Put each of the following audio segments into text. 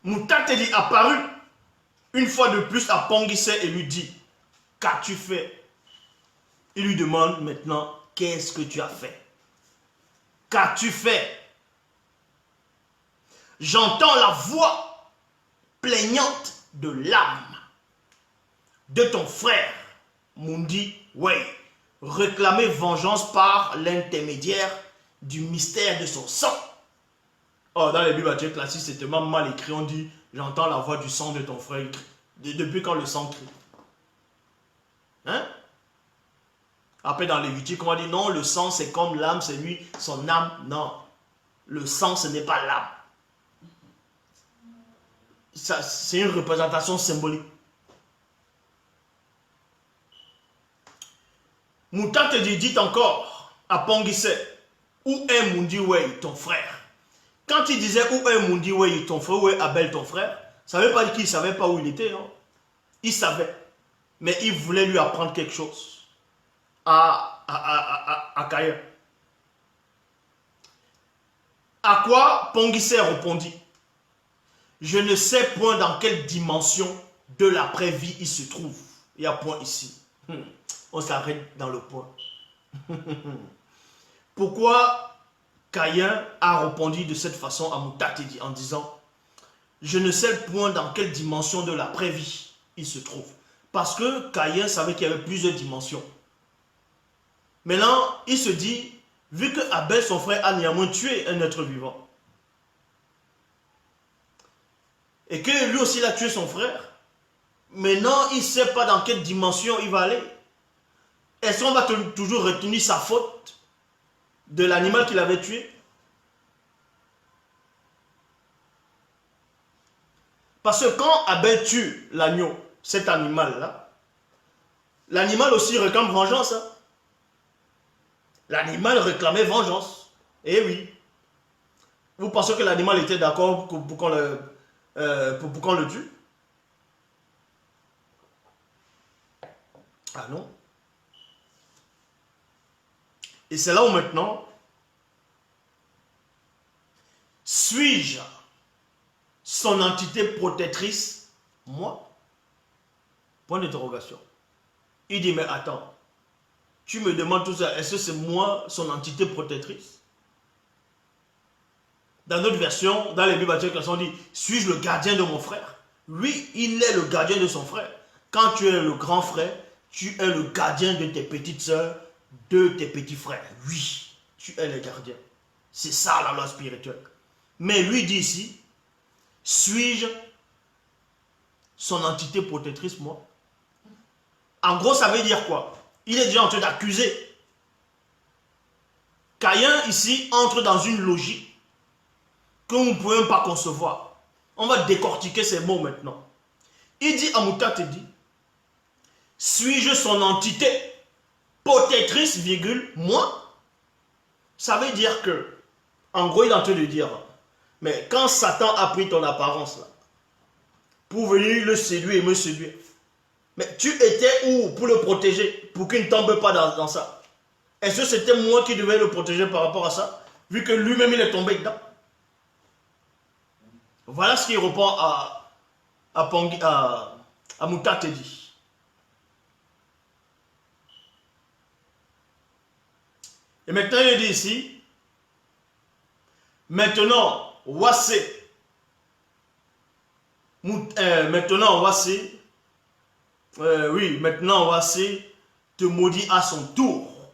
Moutatedi apparut une fois de plus à Pongissé et lui dit, qu'as-tu fait? Il lui demande maintenant, qu'est-ce que tu as fait? Qu'as-tu fait? J'entends la voix plaignante de l'âme de ton frère, Mundi Way, réclamer vengeance par l'intermédiaire du mystère de son sang. Oh, dans les Bibles classiques, c'est tellement mal écrit, on dit, j'entends la voix du sang de ton frère. Depuis quand le sang crie? Hein? Après, dans Lévitique, on dit, non, le sang, c'est comme l'âme, c'est lui, son âme. Non, le sang, ce n'est pas l'âme. C'est une représentation symbolique. Moutatedi dit encore à Pongissé, où est Mundiwei, ton frère? Quand il disait où est Mundiwei, ton frère, où est Abel, ton frère, ça ne veut pas dire qu'il ne savait pas où il était. Hein. Il savait. Mais il voulait lui apprendre quelque chose à Caïn. À quoi Pongissé répondit, je ne sais point dans quelle dimension de l'après-vie il se trouve. Il y a point ici. On s'arrête dans le point. Pourquoi Caïn a répondu de cette façon à Moutatedi en disant, je ne sais point dans quelle dimension de l'après-vie il se trouve. Parce que Caïn savait qu'il y avait plusieurs dimensions. Maintenant, il se dit, vu que Abel, son frère, a néanmoins tué un être vivant, et que lui aussi il a tué son frère, maintenant il ne sait pas dans quelle dimension il va aller. Est-ce qu'on va toujours retenir sa faute de l'animal qu'il avait tué? Parce que quand Abel tue l'agneau, cet animal-là, l'animal aussi réclame vengeance. Hein? L'animal réclamait vengeance. Eh oui. Vous pensez que l'animal était d'accord pour qu'on le tue? Ah non. Et c'est là où maintenant, suis-je son entité protectrice, moi? Point d'interrogation. Il dit, mais attends, tu me demandes tout ça, est-ce que c'est moi son entité protectrice? Dans notre version, dans les Bibles, on dit, suis-je le gardien de mon frère? Oui, il est le gardien de son frère. Quand tu es le grand frère, tu es le gardien de tes petites soeurs, de tes petits frères. Oui, tu es le gardien. C'est ça la loi spirituelle. Mais lui dit ici, suis-je son entité protectrice, moi? En gros, ça veut dire quoi? Il est déjà en train d'accuser. Caïn, ici, entre dans une logique que vous ne pouvez même pas concevoir. On va décortiquer ces mots maintenant. Il dit à Moutatedi, suis-je son entité protectrice, virgule, moi? Ça veut dire que, en gros, il est en train de dire, mais quand Satan a pris ton apparence, là, pour venir le séduire et me séduire, mais tu étais où pour le protéger, pour qu'il ne tombe pas dans ça? Est-ce que c'était moi qui devais le protéger par rapport à ça, vu que lui-même il est tombé dedans? Voilà ce qu'il répond à Moutatedi. Et maintenant il dit ici, maintenant, Wassé, maintenant Wassé, oui, maintenant Wassé te maudit à son tour.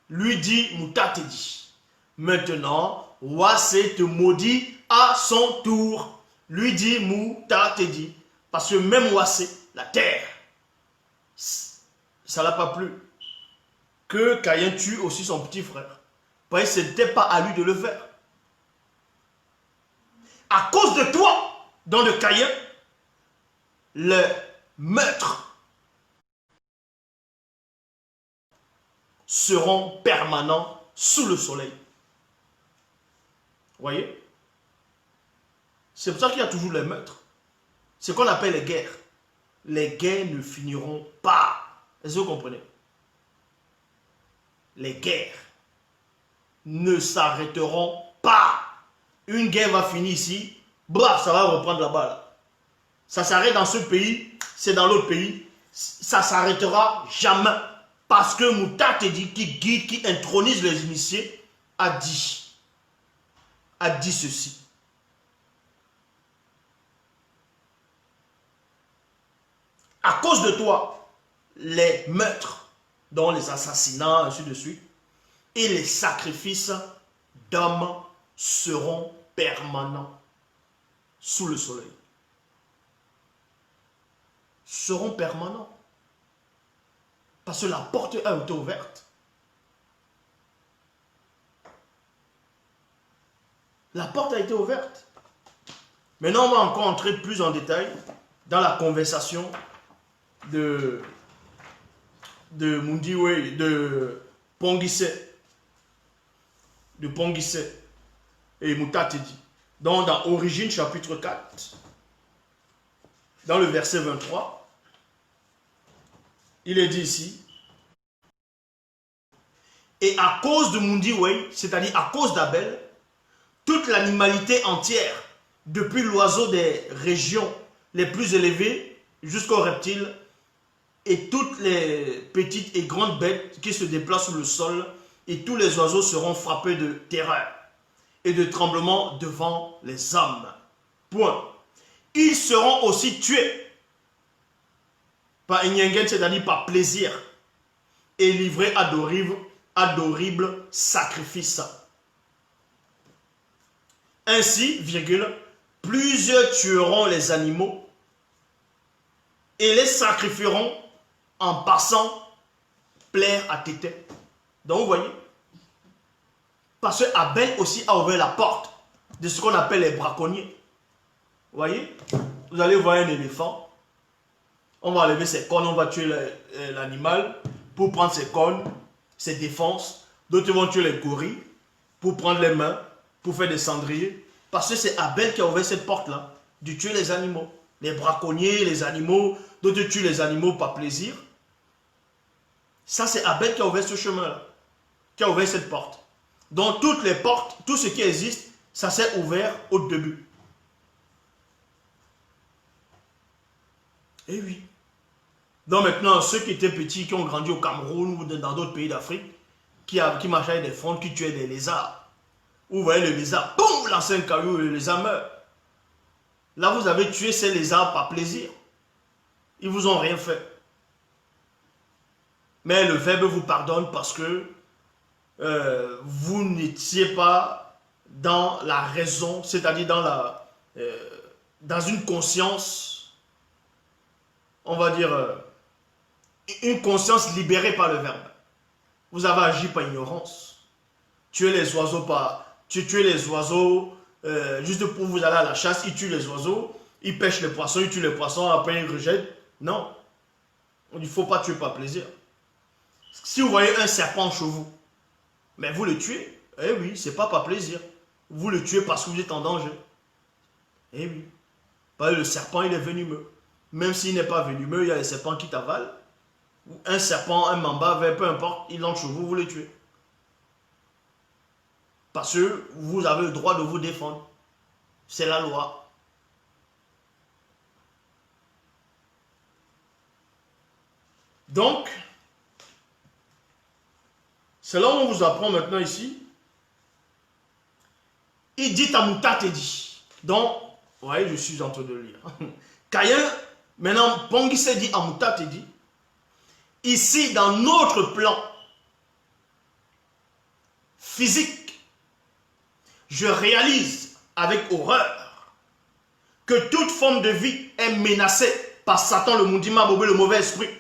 Lui dit Moutatedi. Maintenant, Wassé te maudit à son tour. Lui dit Moutatedi. Parce que même Wassé, la terre, ça l'a pas plu que Caïn tue aussi son petit frère. Parce que ce n'était pas à lui de le faire. À cause de toi, dans le Caïn, le meurtre seront permanents sous le soleil. Vous voyez? C'est pour ça qu'il y a toujours les meurtres. C'est ce qu'on appelle les guerres. Les guerres ne finiront pas. Est-ce que vous comprenez? Les guerres ne s'arrêteront pas. Une guerre va finir ici, Bref, ça va reprendre là-bas. Là. Ça s'arrête dans ce pays, c'est dans l'autre pays. Ça s'arrêtera jamais. Parce que Mouta Tedi, qui guide, qui intronise les initiés, a dit ceci. À cause de toi, les meurtres, dont les assassinats, ainsi de suite, et les sacrifices d'hommes seront permanents sous le soleil. Seront permanents. Parce que la porte a été ouverte. La porte a été ouverte. Maintenant, on va encore entrer plus en détail dans la conversation de Mundiwe, de Pongisse et Mouta Tedi. Donc, dans Origine, chapitre 4, dans le verset 23, il est dit ici, et à cause de Mundiwe, c'est-à-dire à cause d'Abel, toute l'animalité entière, depuis l'oiseau des régions les plus élevées jusqu'aux reptiles, et toutes les petites et grandes bêtes qui se déplacent sur le sol, et tous les oiseaux seront frappés de terreur et de tremblement devant les hommes. Point. Ils seront aussi tués par Enyengen, c'est-à-dire par plaisir, et livrés à d'horribles sacrifices. Ainsi, virgule, plusieurs tueront les animaux et les sacrifieront en passant plaire à Tété. Donc vous voyez, parce que Abel aussi a ouvert la porte de ce qu'on appelle les braconniers. Vous voyez, vous allez voir un éléphant, on va enlever ses cornes, on va tuer l'animal pour prendre ses cornes, ses défenses. D'autres vont tuer les gorilles pour prendre les mains, pour faire des cendriers. Parce que c'est Abel qui a ouvert cette porte-là, de tuer les animaux. Les braconniers, les animaux, d'autres tuent les animaux par plaisir. Ça, c'est Abel qui a ouvert ce chemin-là, qui a ouvert cette porte. Donc, toutes les portes, tout ce qui existe, ça s'est ouvert au début. Et oui. Donc maintenant, ceux qui étaient petits, qui ont grandi au Cameroun ou dans d'autres pays d'Afrique, qui marchaient avec des frondes, qui tuaient des lézards. Vous voyez le lézard, boum, lancer un caillou, le lézard meurt. Là, vous avez tué ces lézards par plaisir. Ils ne vous ont rien fait. Mais le Verbe vous pardonne parce que vous n'étiez pas dans la raison, c'est-à-dire dans une conscience, on va dire, une conscience libérée par le Verbe. Vous avez agi par ignorance. Tuer les oiseaux juste pour vous aller à la chasse, ils tuent les oiseaux, ils pêchent les poissons, ils tuent les poissons, après ils rejettent. Non. Il ne faut pas tuer par plaisir. Si vous voyez un serpent chez vous, mais vous le tuez, eh oui, c'est pas par plaisir. Vous le tuez parce que vous êtes en danger. Eh oui. Parce que le serpent, il est venimeux. Même s'il n'est pas venimeux, il y a des serpents qui t'avalent. Un serpent, un mamba, peu importe, il entre chez vous, vous le tuez. Parce que vous avez le droit de vous défendre. C'est la loi. Donc, c'est là où on vous apprend maintenant ici. Il dit à Mouta Tedi. Donc, vous voyez, je suis en train de lire. Caïn, maintenant, Pongisse dit à Mouta Tedi. Ici, dans notre plan physique, je réalise avec horreur que toute forme de vie est menacée par Satan, le Mundima Bobé, le mauvais esprit.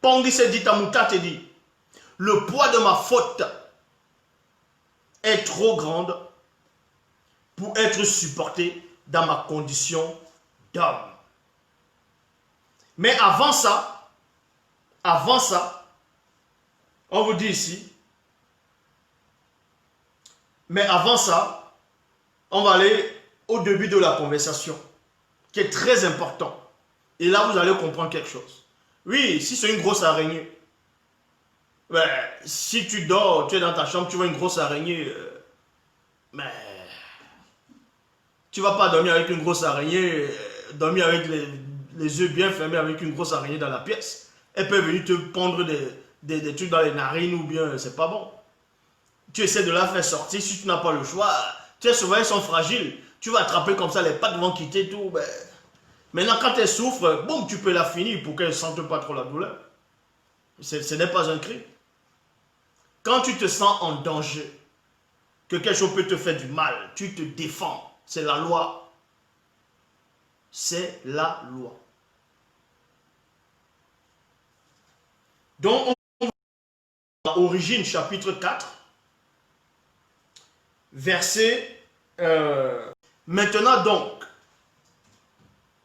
Pongisse dit à Mouta Tedi. Le poids de ma faute est trop grande pour être supporté dans ma condition d'homme. Mais avant ça, on vous dit ici, mais avant ça, on va aller au début de la conversation, qui est très important. Et là, vous allez comprendre quelque chose. Oui, si c'est une grosse araignée, ben, si tu dors, tu es dans ta chambre, tu vois une grosse araignée, mais Tu ne vas pas dormir avec une grosse araignée, dormir avec les yeux bien fermés avec une grosse araignée dans la pièce. Elle peut venir te pondre des trucs dans les narines ou bien c'est pas bon. Tu essaies de la faire sortir, si tu n'as pas le choix, tes surveillants sont fragiles. Tu vas attraper comme ça, les pattes vont quitter tout. Ben. Maintenant, quand elle souffre, boum, tu peux la finir pour qu'elle ne sente pas trop la douleur. Ce n'est pas un crime. Quand tu te sens en danger, que quelque chose peut te faire du mal, tu te défends. C'est la loi. C'est la loi. Donc, on va à Origine, chapitre 4, verset... Maintenant donc,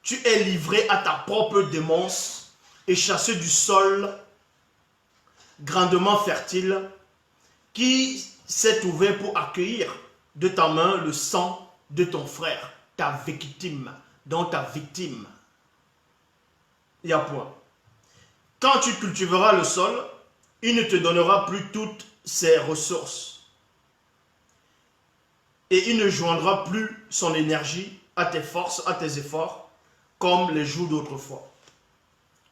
tu es livré à ta propre démence et chassé du sol grandement fertile qui s'est ouvert pour accueillir de ta main le sang de ton frère, ta victime, donc ta victime. Il y a point. Quand tu cultiveras le sol, il ne te donnera plus toutes ses ressources. Et il ne joindra plus son énergie à tes forces, à tes efforts, comme les jours d'autrefois.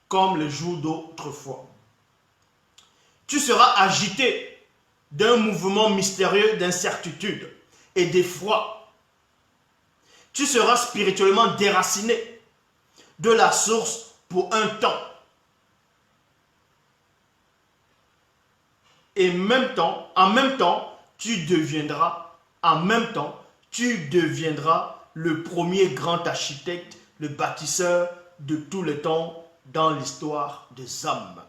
Comme les jours d'autrefois. Tu seras agité d'un mouvement mystérieux d'incertitude et d'effroi. Tu seras spirituellement déraciné de la source pour un temps. Et en même temps, tu deviendras le premier grand architecte, le bâtisseur de tous les temps dans l'histoire des hommes.